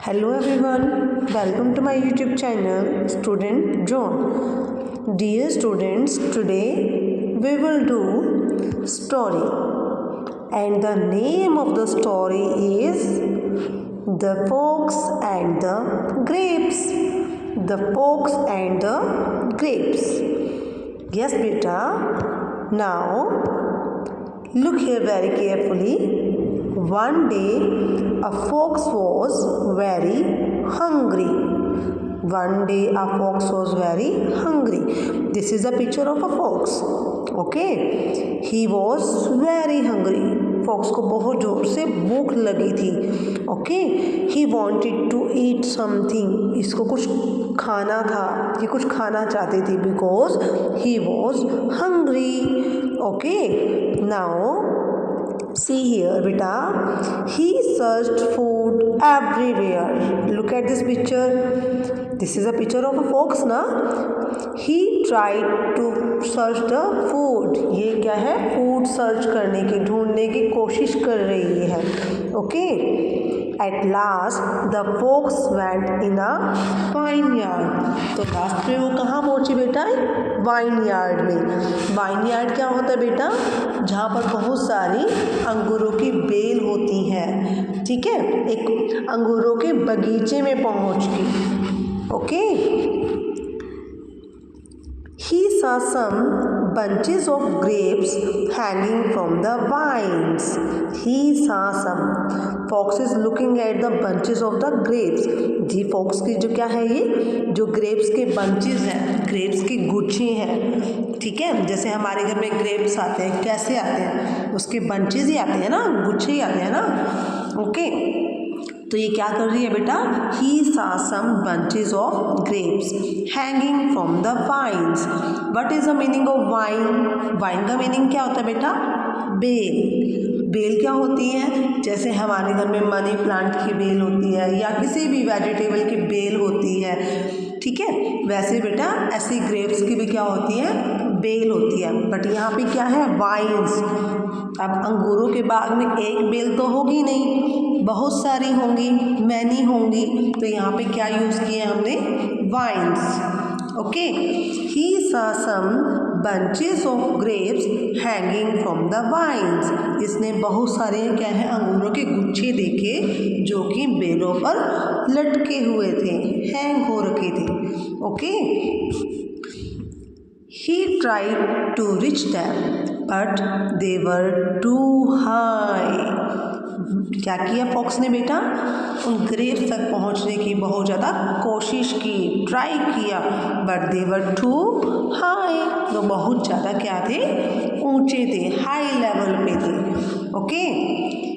Hello everyone, welcome to my YouTube channel Student John. Dear students, today we will do story and the name of the story is The Fox and the Grapes. The Fox and the Grapes. Yes beta, now look here very carefully. One day a fox was very hungry. One day a fox was very hungry. This is a picture of a fox. Okay. He was very hungry. Fox को बहुत जोर से भूख लगी थी. Okay. He wanted to eat something. इसको कुछ खाना था. ये कुछ खाना चाहती थी because he was hungry. Okay. Now see here beta, he searched food everywhere. Look at this picture. This is a picture of a fox na. He tried to search the food. ये क्या है? Food search करने की, ढूंढने की कोशिश कर रही है. Okay. At last the fox went in a vineyard. तो लास्ट में वो कहाँ पहुँची बेटा? वाइनयार्ड में. वाइनयार्ड क्या होता है बेटा? जहाँ पर बहुत सारी अंगूरों की बेल होती है. ठीक है, एक अंगूरों के बगीचे में पहुँच गई. Okay. He saw some bunches of grapes hanging from the vines. He saw some. Fox is looking at the bunches of the grapes. जी fox की जो क्या है ये? जो grapes के bunches हैं, grapes के गुच्छे हैं. ठीक है, जैसे हमारे घर में grapes आते हैं, कैसे आते हैं? उसके bunches ही आते हैं ना, गुच्छे ही आते हैं ना. ओके. तो ये क्या कर रही है बेटा? He saw some bunches of grapes hanging from the vines. What is the meaning of vine? Vine का meaning क्या होता है बेटा? बेल. बेल क्या होती है? जैसे हमारे घर में मनी प्लांट की बेल होती है या किसी भी वेजिटेबल की बेल होती है. ठीक है, वैसे बेटा ऐसी ग्रेप्स की भी क्या होती है? बेल होती है. बट यहाँ पे क्या है? वाइन्स. अब अंगूरों के बाग में एक बेल तो होगी नहीं, बहुत सारी होंगी, मैनी होंगी. तो यहाँ पे क्या यूज़ किए हमने? Wines. Okay. He saw some bunches of grapes hanging from the vines. इसने बहुत सारे क्या है? अंगूरों के गुच्छे देखे जो कि बेलों पर लटके हुए थे, हैंग हो रखे थे. Okay. He tried to reach them, but they were too high. क्या किया फॉक्स ने बेटा? उन ग्रेप्स तक पहुंचने की बहुत ज़्यादा कोशिश की, ट्राई किया, but they were too high. वो बहुत ज़्यादा क्या थे? ऊंचे थे, हाई लेवल पे थे. Okay.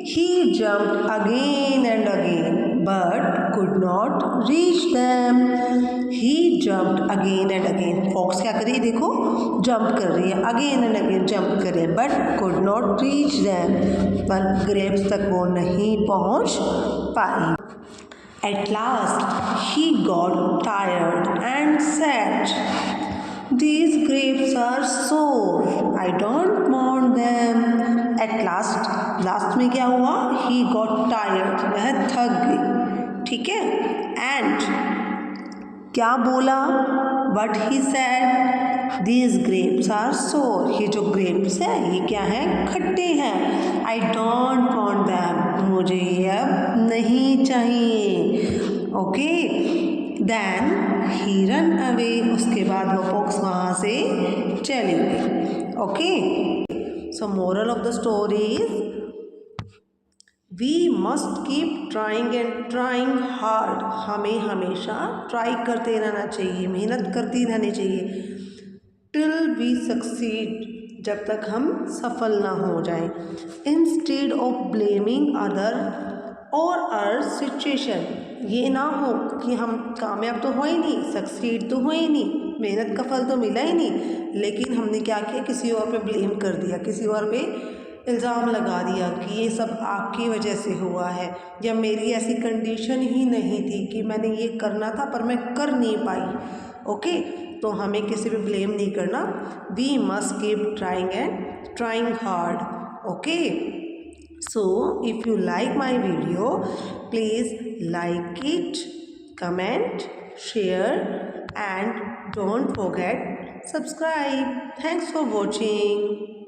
He jumped again and again but could not reach them. He jumped again and again. Fox क्या कर रही है? देखो, जंप कर रही है, अगेन एंड अगेन जंप कर रही है, but could not reach them. पर ग्रेप्स तक वो नहीं पहुंच पाई. At last he got tired and said, "These grapes are sour. I don't want them." At last में क्या हुआ? He got tired. वह थक गई. ठीक है. And क्या बोला? What he said? These grapes are sour. ये जो grapes है ये क्या है? खट्टे हैं. I don't want them. मुझे ये अब नहीं चाहिए. Okay. Then he ran away. उसके बाद वो fox वहाँ से चली गई. Okay. So moral of the story is we must keep trying and trying hard. हमें हमेशा ट्राई करते रहना चाहिए, मेहनत करती रहनी चाहिए. Till we succeed. जब तक हम सफल ना हो जाएं. Instead of blaming other or our situation. ये ना हो कि हम कामयाब तो हो ही नहीं, सक्सीड तो हो ही नहीं, मेहनत का फल तो मिला ही नहीं, लेकिन हमने क्या किया? किसी और पे ब्लेम कर दिया, किसी और पे इल्ज़ाम लगा दिया कि ये सब आपकी वजह से हुआ है, या मेरी ऐसी कंडीशन ही नहीं थी कि मैंने ये करना था पर मैं कर नहीं पाई. ओके. तो हमें किसी पे ब्लेम नहीं करना. We must keep trying and trying hard. Okay. So if you like my video, please like it, comment, share and don't forget subscribe. Thanks for watching.